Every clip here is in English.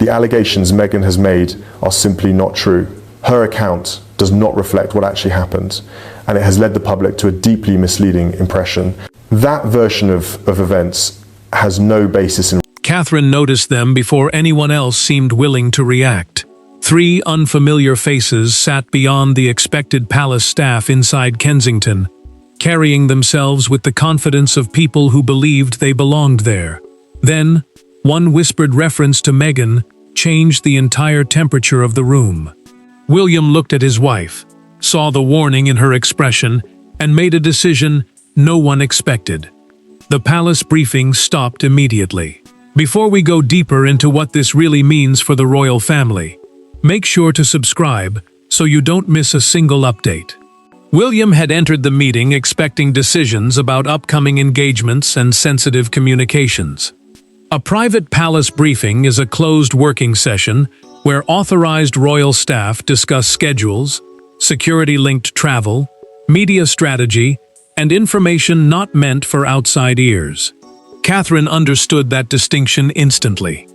The allegations Meghan has made are simply not true. Her account does not reflect what actually happened, and it has led the public to a deeply misleading impression. That version of events has no basis in. Catherine noticed them before anyone else seemed willing to react. 3 unfamiliar faces sat beyond the expected palace staff inside Kensington, carrying themselves with the confidence of people who believed they belonged there. Then, one whispered reference to Meghan changed the entire temperature of the room. William looked at his wife, saw the warning in her expression, and made a decision no one expected. The palace briefing stopped immediately. Before we go deeper into what this really means for the royal family, make sure to subscribe so you don't miss a single update. William had entered the meeting expecting decisions about upcoming engagements and sensitive communications. A private palace briefing is a closed working session where authorized royal staff discuss schedules, security-linked travel, media strategy, and information not meant for outside ears. Catherine understood that distinction instantly.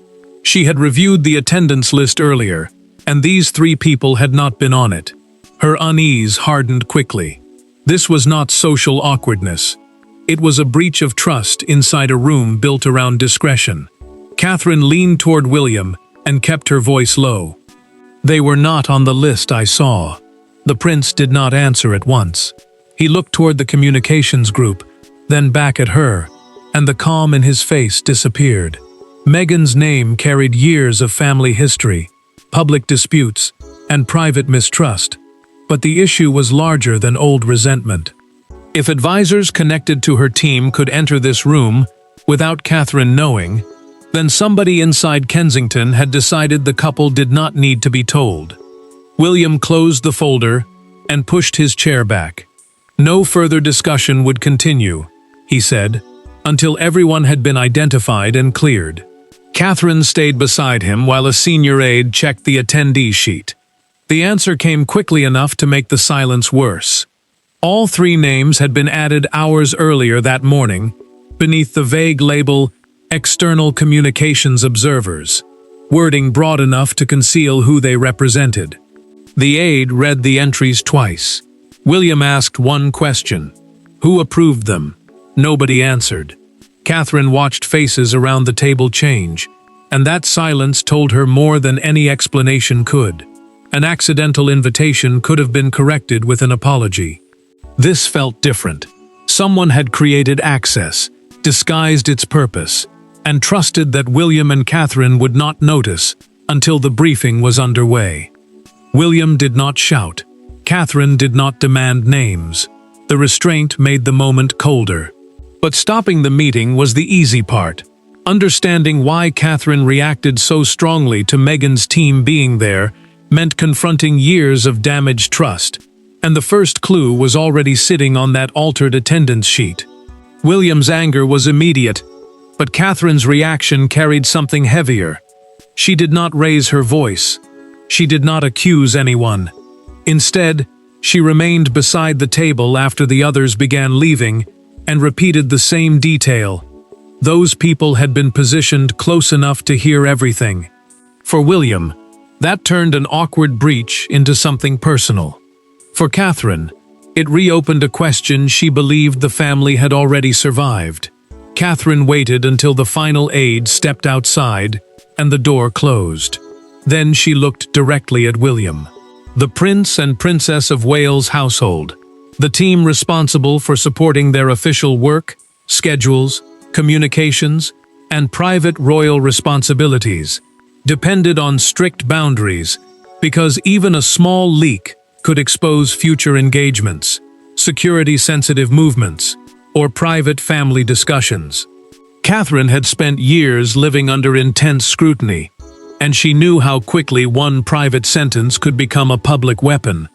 She had reviewed the attendance list earlier, and these 3 people had not been on it. Her unease hardened quickly. This was not social awkwardness. It was a breach of trust inside a room built around discretion. Catherine leaned toward William and kept her voice low. "They were not on the list I saw." The prince did not answer at once. He looked toward the communications group, then back at her, and the calm in his face disappeared. Meghan's name carried years of family history, public disputes, and private mistrust, but the issue was larger than old resentment. If advisors connected to her team could enter this room without Catherine knowing, then somebody inside Kensington had decided the couple did not need to be told. William closed the folder and pushed his chair back. No further discussion would continue, he said, until everyone had been identified and cleared. Catherine stayed beside him while a senior aide checked the attendee sheet. The answer came quickly enough to make the silence worse. All 3 names had been added hours earlier that morning, beneath the vague label External Communications Observers, wording broad enough to conceal who they represented. The aide read the entries twice. William asked one question: who approved them? Nobody answered. Catherine watched faces around the table change, and that silence told her more than any explanation could. An accidental invitation could have been corrected with an apology. This felt different. Someone had created access, disguised its purpose, and trusted that William and Catherine would not notice until the briefing was underway. William did not shout. Catherine did not demand names. The restraint made the moment colder. But stopping the meeting was the easy part. Understanding why Catherine reacted so strongly to Meghan's team being there meant confronting years of damaged trust, and the first clue was already sitting on that altered attendance sheet. William's anger was immediate, but Catherine's reaction carried something heavier. She did not raise her voice. She did not accuse anyone. Instead, she remained beside the table after the others began leaving and repeated the same detail. Those people had been positioned close enough to hear everything. For William, that turned an awkward breach into something personal. For Catherine, it reopened a question she believed the family had already survived. Catherine waited until the final aide stepped outside and the door closed. Then she looked directly at William. The Prince and Princess of Wales household, the team responsible for supporting their official work, schedules, communications, and private royal responsibilities, depended on strict boundaries because even a small leak could expose future engagements, security-sensitive movements, or private family discussions. Catherine had spent years living under intense scrutiny, and she knew how quickly one private sentence could become a public weapon.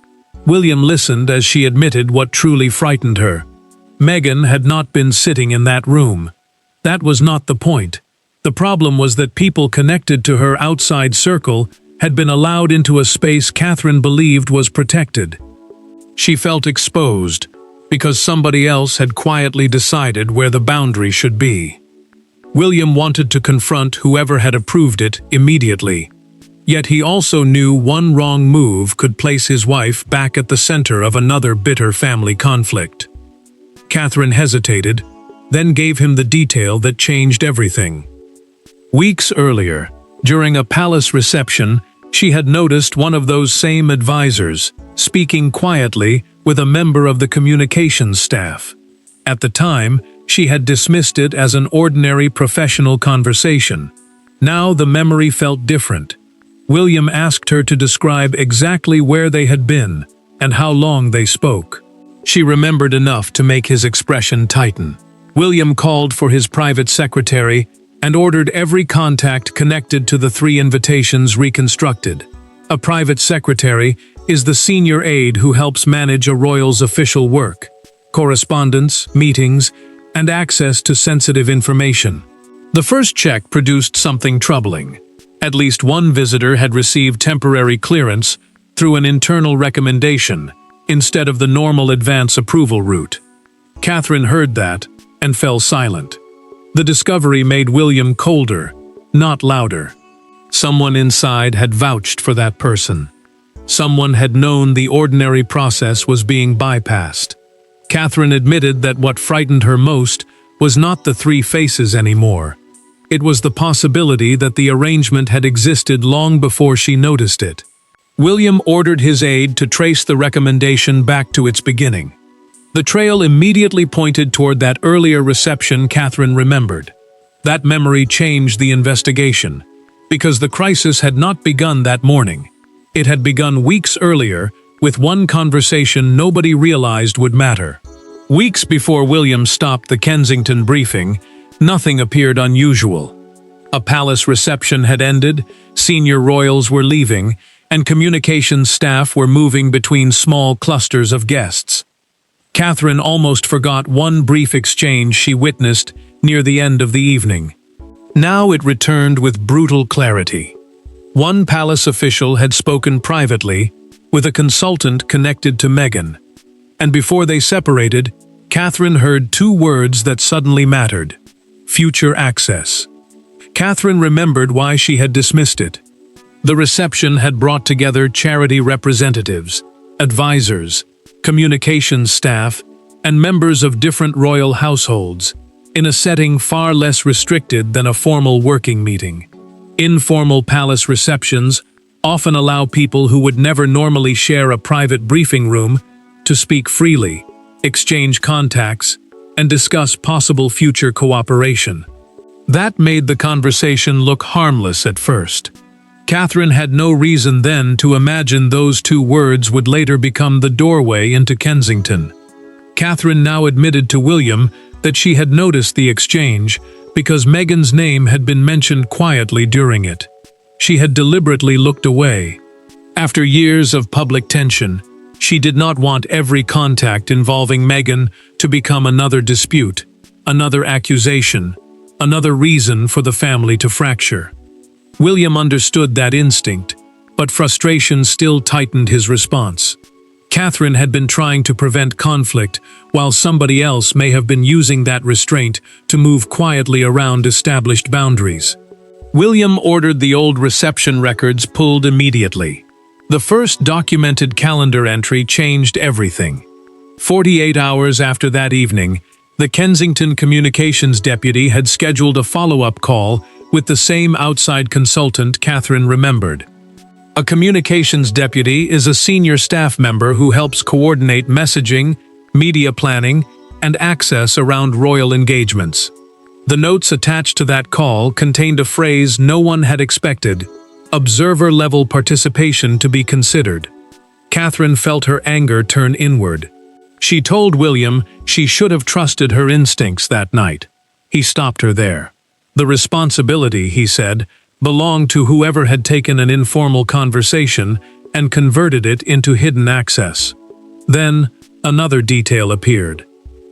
William listened as she admitted what truly frightened her. Meghan had not been sitting in that room. That was not the point. The problem was that people connected to her outside circle had been allowed into a space Catherine believed was protected. She felt exposed because somebody else had quietly decided where the boundary should be. William wanted to confront whoever had approved it immediately. Yet he also knew one wrong move could place his wife back at the center of another bitter family conflict. Catherine hesitated, then gave him the detail that changed everything. Weeks earlier, during a palace reception, she had noticed one of those same advisors speaking quietly with a member of the communications staff. At the time, she had dismissed it as an ordinary professional conversation. Now the memory felt different. William asked her to describe exactly where they had been and how long they spoke. She remembered enough to make his expression tighten. William called for his private secretary and ordered every contact connected to the 3 invitations reconstructed. A private secretary is the senior aide who helps manage a royal's official work, correspondence, meetings, and access to sensitive information. The first check produced something troubling. At least one visitor had received temporary clearance through an internal recommendation instead of the normal advance approval route. Catherine heard that and fell silent. The discovery made William colder, not louder. Someone inside had vouched for that person. Someone had known the ordinary process was being bypassed. Catherine admitted that what frightened her most was not the 3 faces anymore. It was the possibility that the arrangement had existed long before she noticed it. William ordered his aide to trace the recommendation back to its beginning. The trail immediately pointed toward that earlier reception Catherine remembered. That memory changed the investigation, because the crisis had not begun that morning. It had begun weeks earlier, with one conversation nobody realized would matter. Weeks before William stopped the Kensington briefing, nothing appeared unusual. A palace reception had ended, senior royals were leaving, and communications staff were moving between small clusters of guests. Catherine almost forgot one brief exchange she witnessed near the end of the evening. Now it returned with brutal clarity. One palace official had spoken privately with a consultant connected to Meghan, and before they separated, Catherine heard 2 words that suddenly mattered: future access. Catherine remembered why she had dismissed it. The reception had brought together charity representatives, advisors, communications staff, and members of different royal households, in a setting far less restricted than a formal working meeting. Informal palace receptions often allow people who would never normally share a private briefing room to speak freely, exchange contacts, and discuss possible future cooperation. That made the conversation look harmless at first. Catherine had no reason then to imagine those 2 words would later become the doorway into Kensington. Catherine now admitted to William that she had noticed the exchange because Meghan's name had been mentioned quietly during it. She had deliberately looked away. After years of public tension, she did not want every contact involving Meghan to become another dispute, another accusation, another reason for the family to fracture. William understood that instinct, but frustration still tightened his response. Catherine had been trying to prevent conflict, while somebody else may have been using that restraint to move quietly around established boundaries. William ordered the old reception records pulled immediately. The first documented calendar entry changed everything. 48 hours after that evening, the Kensington communications deputy had scheduled a follow-up call with the same outside consultant Catherine remembered. A communications deputy is a senior staff member who helps coordinate messaging, media planning, and access around royal engagements. The notes attached to that call contained a phrase no one had expected: observer-level participation to be considered. Catherine felt her anger turn inward. She told William she should have trusted her instincts that night. He stopped her there. The responsibility, he said, belonged to whoever had taken an informal conversation and converted it into hidden access. Then, another detail appeared.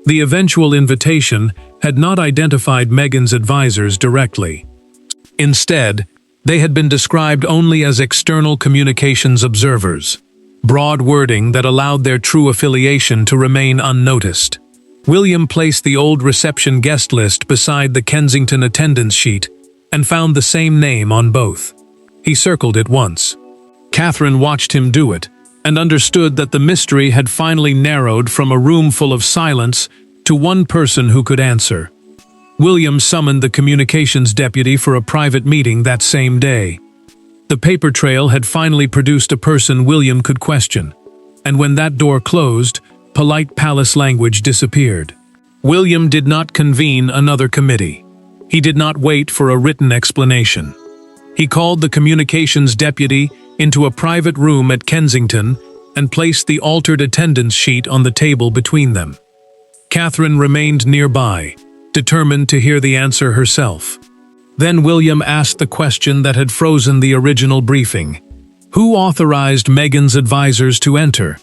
The eventual invitation had not identified Meghan's advisors directly. Instead, they had been described only as external communications observers, broad wording that allowed their true affiliation to remain unnoticed. William placed the old reception guest list beside the Kensington attendance sheet and found the same name on both. He circled it once. Catherine watched him do it and understood that the mystery had finally narrowed from a room full of silence to one person who could answer. William summoned the communications deputy for a private meeting that same day. The paper trail had finally produced a person William could question, and when that door closed, polite palace language disappeared. William did not convene another committee. He did not wait for a written explanation. He called the communications deputy into a private room at Kensington and placed the altered attendance sheet on the table between them. Catherine remained nearby, determined to hear the answer herself. Then William asked the question that had frozen the original briefing. Who authorized Meghan's advisors to enter?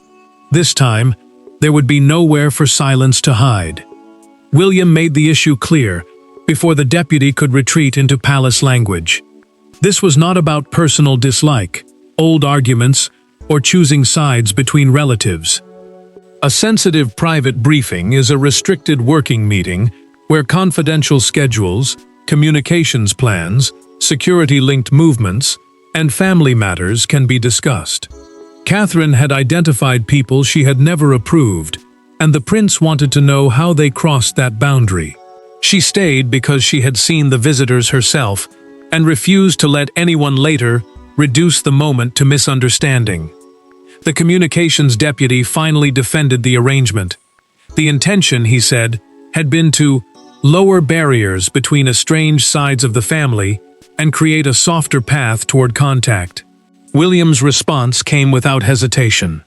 This time, there would be nowhere for silence to hide. William made the issue clear before the deputy could retreat into palace language. This was not about personal dislike, old arguments, or choosing sides between relatives. A sensitive private briefing is a restricted working meeting where confidential schedules, communications plans, security-linked movements, and family matters can be discussed. Catherine had identified people she had never approved, and the prince wanted to know how they crossed that boundary. She stayed because she had seen the visitors herself and refused to let anyone later reduce the moment to misunderstanding. The communications deputy finally defended the arrangement. The intention, he said, had been to lower barriers between estranged sides of the family and create a softer path toward contact. William's response came without hesitation.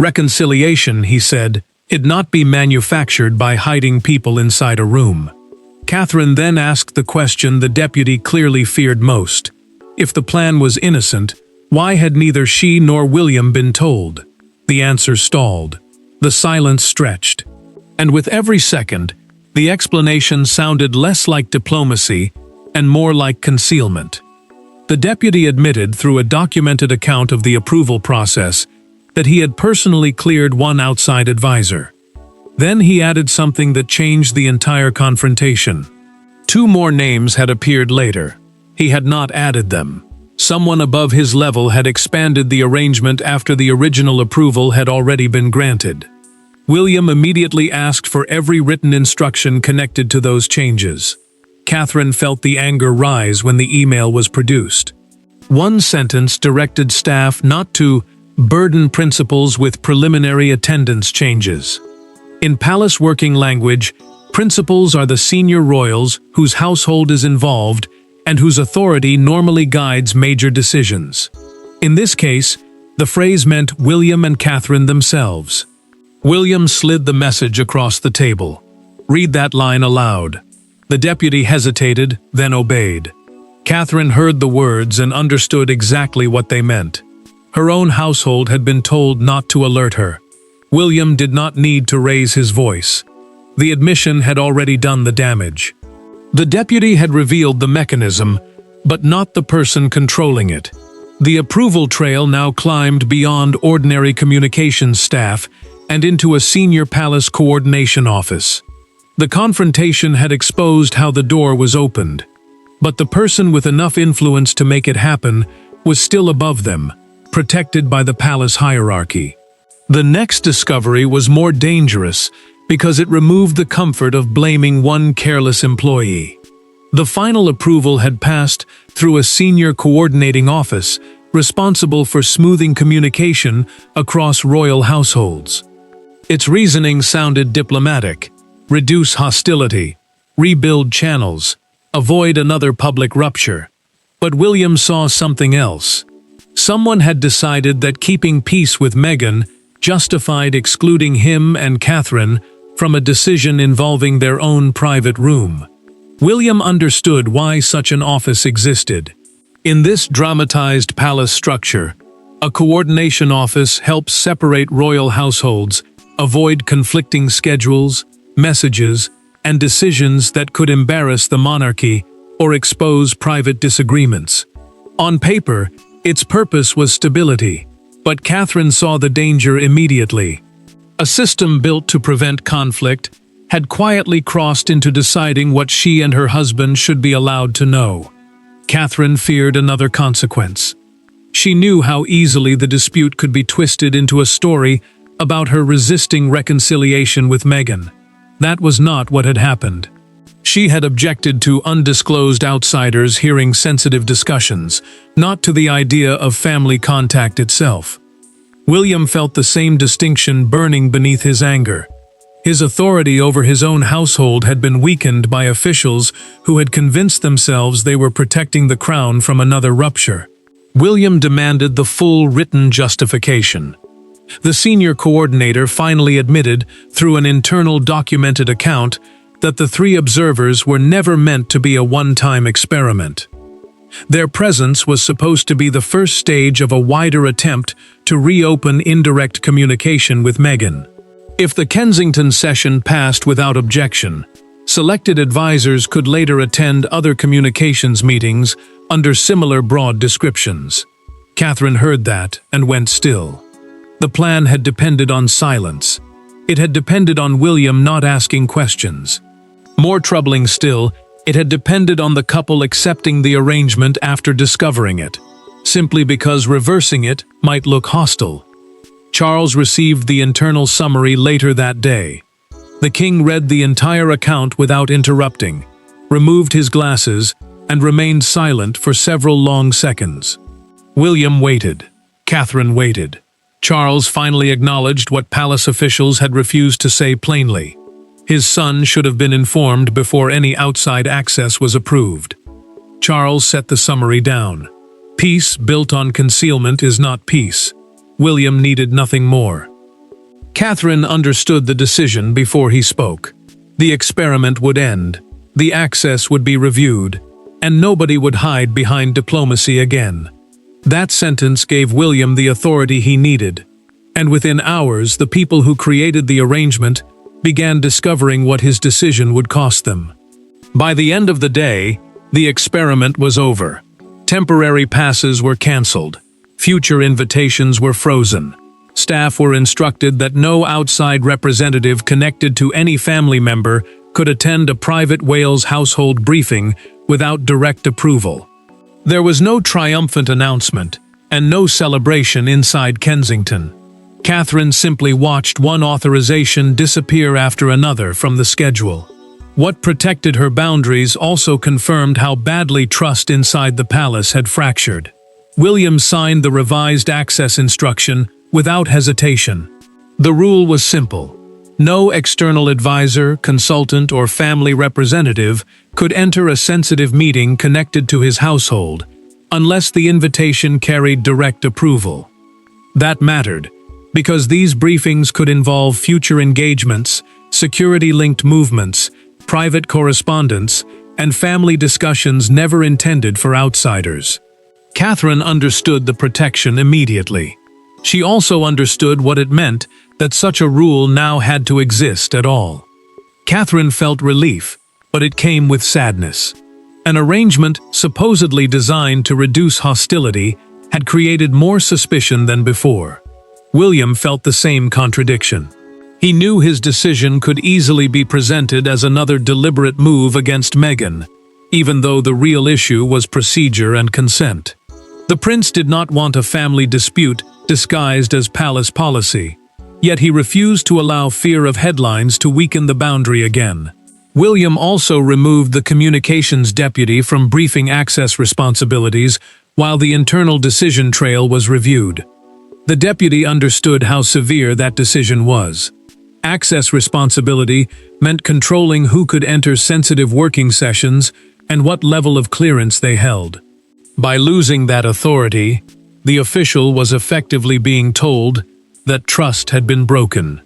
Reconciliation, he said, it not be manufactured by hiding people inside a room. Catherine then asked the question the deputy clearly feared most. If the plan was innocent, why had neither she nor William been told? The answer stalled. The silence stretched. And with every second, the explanation sounded less like diplomacy and more like concealment. The deputy admitted through a documented account of the approval process that he had personally cleared one outside advisor. Then he added something that changed the entire confrontation. 2 more names had appeared later. He had not added them. Someone above his level had expanded the arrangement after the original approval had already been granted. William immediately asked for every written instruction connected to those changes. Catherine felt the anger rise when the email was produced. One sentence directed staff not to burden principals with preliminary attendance changes. In palace working language, principals are the senior royals whose household is involved and whose authority normally guides major decisions. In this case, the phrase meant William and Catherine themselves. William slid the message across the table. Read that line aloud. The deputy hesitated, then obeyed. Catherine heard the words and understood exactly what they meant. Her own household had been told not to alert her. William did not need to raise his voice. The admission had already done the damage. The deputy had revealed the mechanism, but not the person controlling it. The approval trail now climbed beyond ordinary communications staff and into a senior palace coordination office. The confrontation had exposed how the door was opened, but the person with enough influence to make it happen was still above them, protected by the palace hierarchy. The next discovery was more dangerous because it removed the comfort of blaming one careless employee. The final approval had passed through a senior coordinating office responsible for smoothing communication across royal households. Its reasoning sounded diplomatic: reduce hostility, rebuild channels, avoid another public rupture. But William saw something else. Someone had decided that keeping peace with Meghan justified excluding him and Catherine from a decision involving their own private room. William understood why such an office existed. In this dramatized palace structure, a coordination office helps separate royal households, avoid conflicting schedules, messages, and decisions that could embarrass the monarchy or expose private disagreements. On paper, its purpose was stability, but Catherine saw the danger immediately. A system built to prevent conflict had quietly crossed into deciding what she and her husband should be allowed to know. Catherine feared another consequence. She knew how easily the dispute could be twisted into a story about her resisting reconciliation with Meghan. That was not what had happened. She had objected to undisclosed outsiders hearing sensitive discussions, not to the idea of family contact itself. William felt the same distinction burning beneath his anger. His authority over his own household had been weakened by officials who had convinced themselves they were protecting the crown from another rupture. William demanded the full written justification. The senior coordinator finally admitted, through an internal documented account, that the three observers were never meant to be a one-time experiment. Their presence was supposed to be the first stage of a wider attempt to reopen indirect communication with Meghan. If the Kensington session passed without objection, selected advisors could later attend other communications meetings under similar broad descriptions. Catherine heard that and went still. The plan had depended on silence. It had depended on William not asking questions. More troubling still, it had depended on the couple accepting the arrangement after discovering it, simply because reversing it might look hostile. Charles received the internal summary later that day. The king read the entire account without interrupting, removed his glasses, and remained silent for several long seconds. William waited. Catherine waited. Charles finally acknowledged what palace officials had refused to say plainly. His son should have been informed before any outside access was approved. Charles set the summary down. Peace built on concealment is not peace. William needed nothing more. Catherine understood the decision before he spoke. The experiment would end, the access would be reviewed, and nobody would hide behind diplomacy again. That sentence gave William the authority he needed, and within hours the people who created the arrangement began discovering what his decision would cost them. By the end of the day, the experiment was over. Temporary passes were cancelled. Future invitations were frozen. Staff were instructed that no outside representative connected to any family member could attend a private Wales household briefing without direct approval. There was no triumphant announcement and no celebration inside Kensington. Catherine simply watched one authorization disappear after another from the schedule. What protected her boundaries also confirmed how badly trust inside the palace had fractured. William signed the revised access instruction without hesitation. The rule was simple. No external advisor, consultant, or family representative could enter a sensitive meeting connected to his household unless the invitation carried direct approval. That mattered, because these briefings could involve future engagements, security-linked movements, private correspondence, and family discussions never intended for outsiders. Catherine understood the protection immediately. She also understood what it meant that such a rule now had to exist at all. Catherine felt relief, but it came with sadness. An arrangement supposedly designed to reduce hostility had created more suspicion than before. William felt the same contradiction. He knew his decision could easily be presented as another deliberate move against Meghan, even though the real issue was procedure and consent. The prince did not want a family dispute disguised as palace policy, yet he refused to allow fear of headlines to weaken the boundary again. William also removed the communications deputy from briefing access responsibilities while the internal decision trail was reviewed. The deputy understood how severe that decision was. Access responsibility meant controlling who could enter sensitive working sessions and what level of clearance they held. By losing that authority, the official was effectively being told that trust had been broken.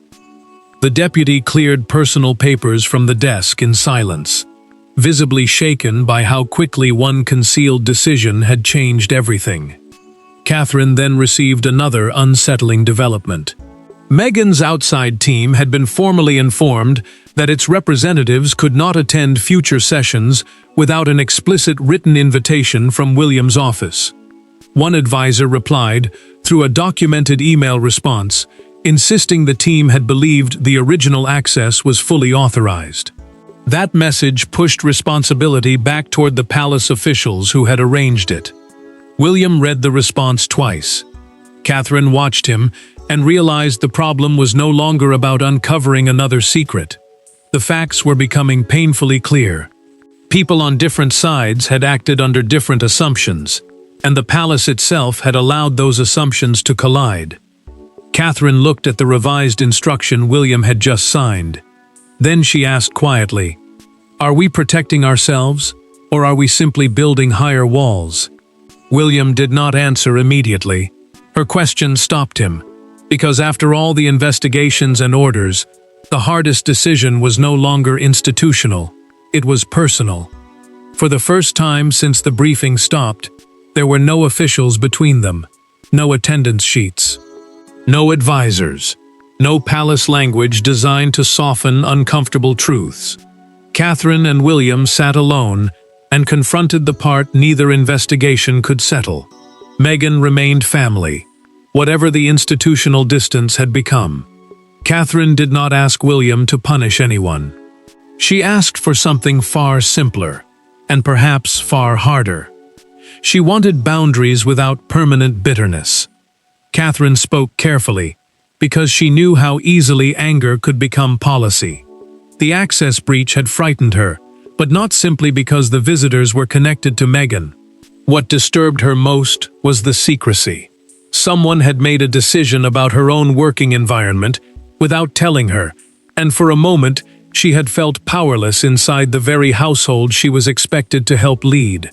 The deputy cleared personal papers from the desk in silence, visibly shaken by how quickly one concealed decision had changed everything. Catherine then received another unsettling development. Meghan's outside team had been formally informed that its representatives could not attend future sessions without an explicit written invitation from William's office. One advisor replied, through a documented email response, insisting the team had believed the original access was fully authorized. That message pushed responsibility back toward the palace officials who had arranged it. William read the response twice. Catherine watched him and realized the problem was no longer about uncovering another secret. The facts were becoming painfully clear. People on different sides had acted under different assumptions, and the palace itself had allowed those assumptions to collide. Catherine looked at the revised instruction William had just signed. Then she asked quietly, "Are we protecting ourselves, or are we simply building higher walls?" William did not answer immediately. Her question stopped him, because after all the investigations and orders, the hardest decision was no longer institutional, it was personal. For the first time since the briefing stopped, there were no officials between them, no attendance sheets, no advisors, no palace language designed to soften uncomfortable truths. Catherine and William sat alone and confronted the part neither investigation could settle. Meghan remained family, whatever the institutional distance had become. Catherine did not ask William to punish anyone. She asked for something far simpler, and perhaps far harder. She wanted boundaries without permanent bitterness. Catherine spoke carefully, because she knew how easily anger could become policy. The access breach had frightened her, but not simply because the visitors were connected to Meghan. What disturbed her most was the secrecy. Someone had made a decision about her own working environment without telling her, and for a moment she had felt powerless inside the very household she was expected to help lead.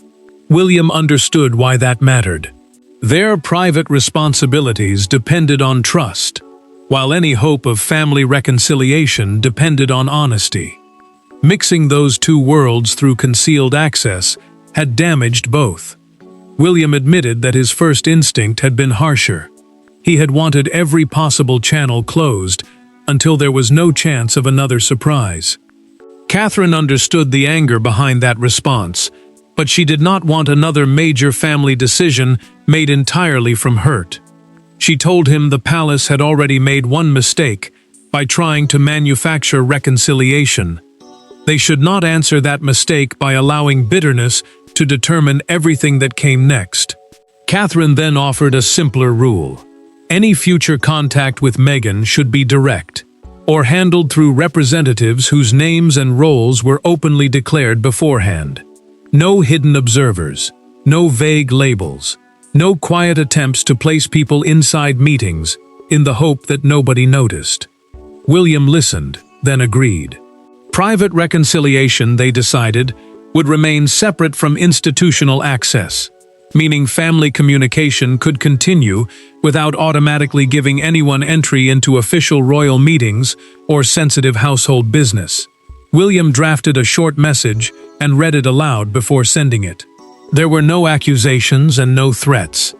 William understood why that mattered. Their private responsibilities depended on trust, while any hope of family reconciliation depended on honesty. Mixing those two worlds through concealed access had damaged both. William admitted that his first instinct had been harsher. He had wanted every possible channel closed until there was no chance of another surprise. Catherine understood the anger behind that response, but she did not want another major family decision made entirely from hurt. She told him the palace had already made one mistake by trying to manufacture reconciliation. They should not answer that mistake by allowing bitterness to determine everything that came next. Catherine then offered a simpler rule. Any future contact with Meghan should be direct, or handled through representatives whose names and roles were openly declared beforehand. No hidden observers, no vague labels, no quiet attempts to place people inside meetings in the hope that nobody noticed. William listened, then agreed. Private reconciliation, they decided, would remain separate from institutional access, meaning family communication could continue without automatically giving anyone entry into official royal meetings or sensitive household business. William drafted a short message and read it aloud before sending it. There were no accusations and no threats.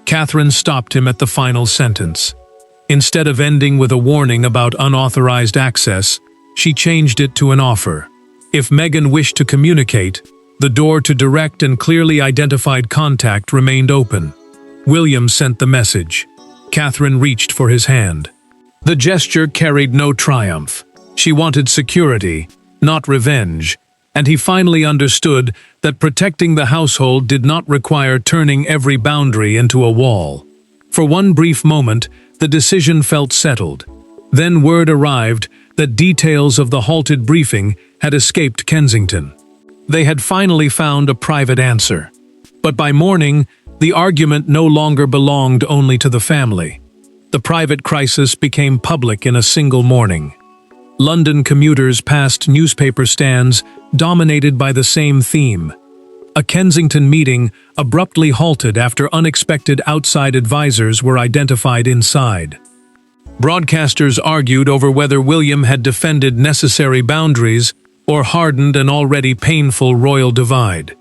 Catherine stopped him at the final sentence. Instead of ending with a warning about unauthorized access, she changed it to an offer. If Meghan wished to communicate, the door to direct and clearly identified contact remained open. William sent the message. Catherine reached for his hand. The gesture carried no triumph. She wanted security, not revenge, and he finally understood that protecting the household did not require turning every boundary into a wall. For one brief moment, the decision felt settled. Then word arrived that details of the halted briefing had escaped Kensington. They had finally found a private answer. But by morning, the argument no longer belonged only to the family. The private crisis became public in a single morning. London commuters passed newspaper stands dominated by the same theme. A Kensington meeting abruptly halted after unexpected outside advisors were identified inside. Broadcasters argued over whether William had defended necessary boundaries or hardened an already painful royal divide.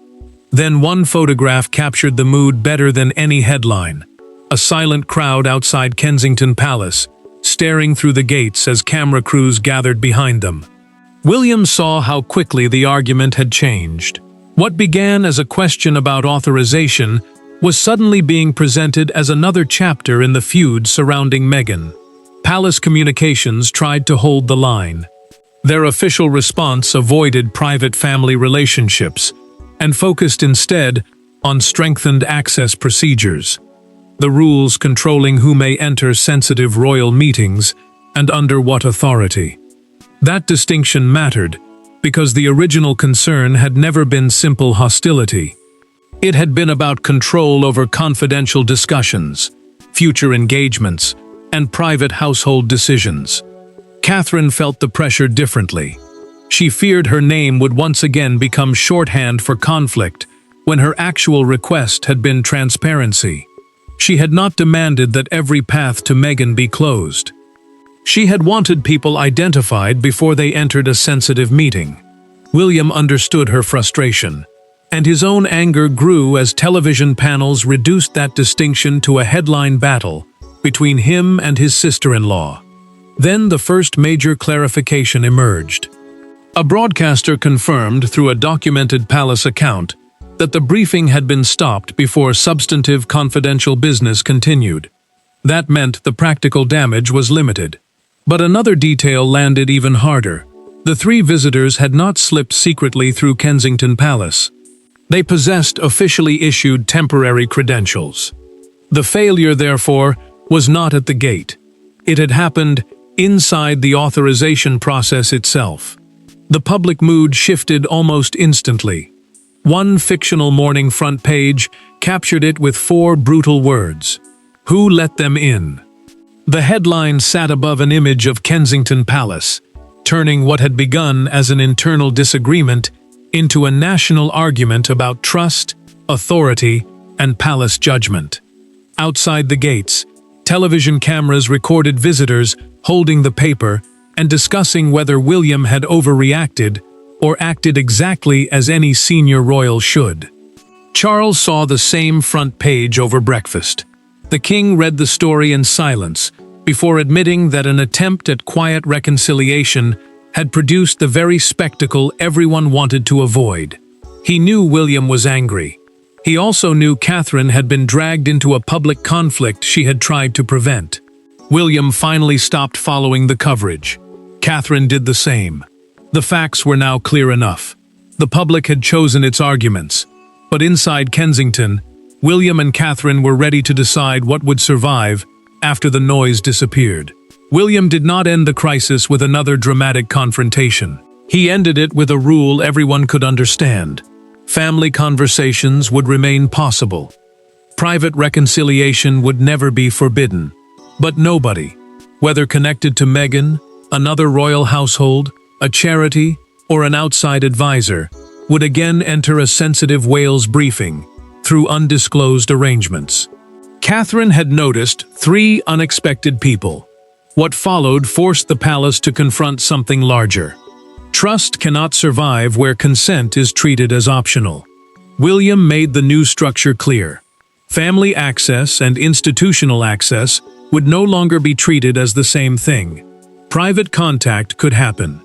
Then one photograph captured the mood better than any headline. A silent crowd outside Kensington Palace, staring through the gates as camera crews gathered behind them. William saw how quickly the argument had changed. What began as a question about authorization was suddenly being presented as another chapter in the feud surrounding Meghan. Palace communications tried to hold the line. Their official response avoided private family relationships and focused instead on strengthened access procedures, the rules controlling who may enter sensitive royal meetings and under what authority. That distinction mattered because the original concern had never been simple hostility. It had been about control over confidential discussions, future engagements, and private household decisions. Catherine felt the pressure differently. She feared her name would once again become shorthand for conflict when her actual request had been transparency. She had not demanded that every path to Meghan be closed. She had wanted people identified before they entered a sensitive meeting. William understood her frustration, and his own anger grew as television panels reduced that distinction to a headline battle between him and his sister-in-law. Then the first major clarification emerged. A broadcaster confirmed through a documented palace account that the briefing had been stopped before substantive confidential business continued. That meant the practical damage was limited. But another detail landed even harder. The three visitors had not slipped secretly through Kensington Palace. They possessed officially issued temporary credentials. The failure, therefore, was not at the gate. It had happened inside the authorization process itself. The public mood shifted almost instantly. One fictional morning front page captured it with 4 brutal words: "Who let them in?" The headline sat above an image of Kensington Palace, turning what had begun as an internal disagreement into a national argument about trust, authority, and palace judgment. Outside the gates, television cameras recorded visitors holding the paper and discussing whether William had overreacted or acted exactly as any senior royal should. Charles saw the same front page over breakfast. The king read the story in silence before admitting that an attempt at quiet reconciliation had produced the very spectacle everyone wanted to avoid. He knew William was angry. He also knew Catherine had been dragged into a public conflict she had tried to prevent. William finally stopped following the coverage. Catherine did the same. The facts were now clear enough. The public had chosen its arguments. But inside Kensington, William and Catherine were ready to decide what would survive after the noise disappeared. William did not end the crisis with another dramatic confrontation. He ended it with a rule everyone could understand. Family conversations would remain possible. Private reconciliation would never be forbidden. But nobody, whether connected to Meghan, another royal household, a charity, or an outside advisor, would again enter a sensitive Wales briefing through undisclosed arrangements. Catherine had noticed 3 unexpected people. What followed forced the palace to confront something larger. Trust cannot survive where consent is treated as optional. William made the new structure clear. Family access and institutional access would no longer be treated as the same thing. Private contact could happen.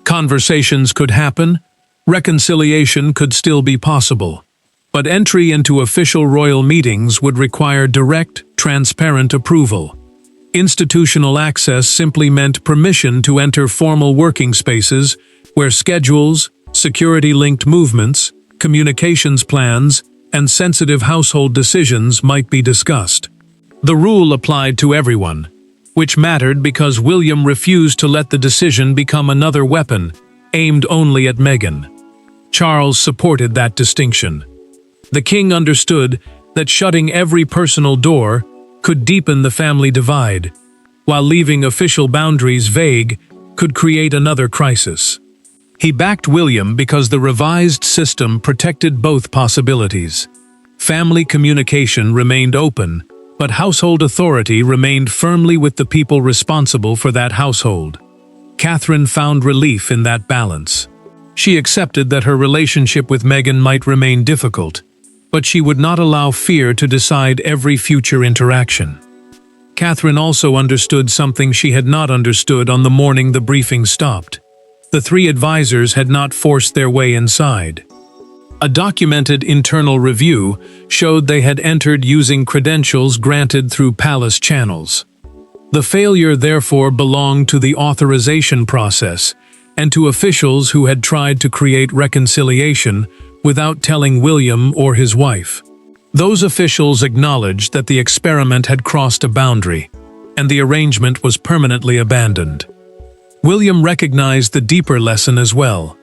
Conversations could happen. Reconciliation could still be possible. But entry into official royal meetings would require direct, transparent approval. Institutional access simply meant permission to enter formal working spaces where schedules, security-linked movements, communications plans, and sensitive household decisions might be discussed. The rule applied to everyone, which mattered because William refused to let the decision become another weapon aimed only at Meghan. Charles supported that distinction. The king understood that shutting every personal door could deepen the family divide, while leaving official boundaries vague could create another crisis. He backed William because the revised system protected both possibilities. Family communication remained open, but household authority remained firmly with the people responsible for that household. Catherine found relief in that balance. She accepted that her relationship with Meghan might remain difficult, but she would not allow fear to decide every future interaction. Catherine also understood something she had not understood on the morning the briefing stopped. The 3 advisors had not forced their way inside. A documented internal review showed they had entered using credentials granted through palace channels. The failure therefore belonged to the authorization process and to officials who had tried to create reconciliation without telling William or his wife. Those officials acknowledged that the experiment had crossed a boundary, and the arrangement was permanently abandoned. William recognized the deeper lesson as well.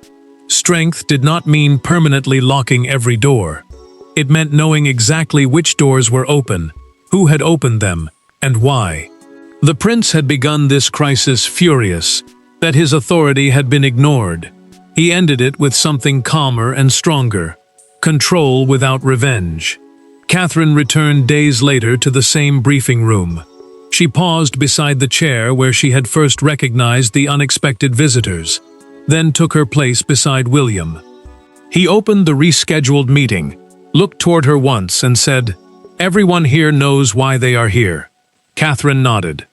Strength did not mean permanently locking every door. It meant knowing exactly which doors were open, who had opened them, and why. The prince had begun this crisis furious that his authority had been ignored. He ended it with something calmer and stronger: control without revenge. Catherine returned days later to the same briefing room. She paused beside the chair where she had first recognized the unexpected visitors, then took her place beside William. He opened the rescheduled meeting, looked toward her once, and said, "Everyone here knows why they are here." Catherine nodded.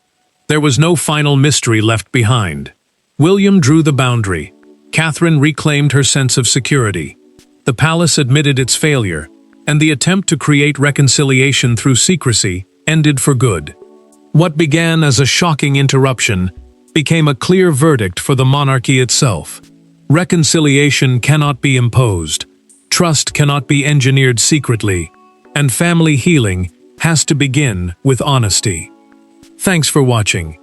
There was no final mystery left behind. William drew the boundary. Catherine reclaimed her sense of security. The palace admitted its failure, and the attempt to create reconciliation through secrecy ended for good. What began as a shocking interruption became a clear verdict for the monarchy itself. Reconciliation cannot be imposed, trust cannot be engineered secretly, and family healing has to begin with honesty. Thanks for watching.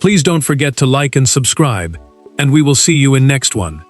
Please don't forget to like and subscribe, and we will see you in next one.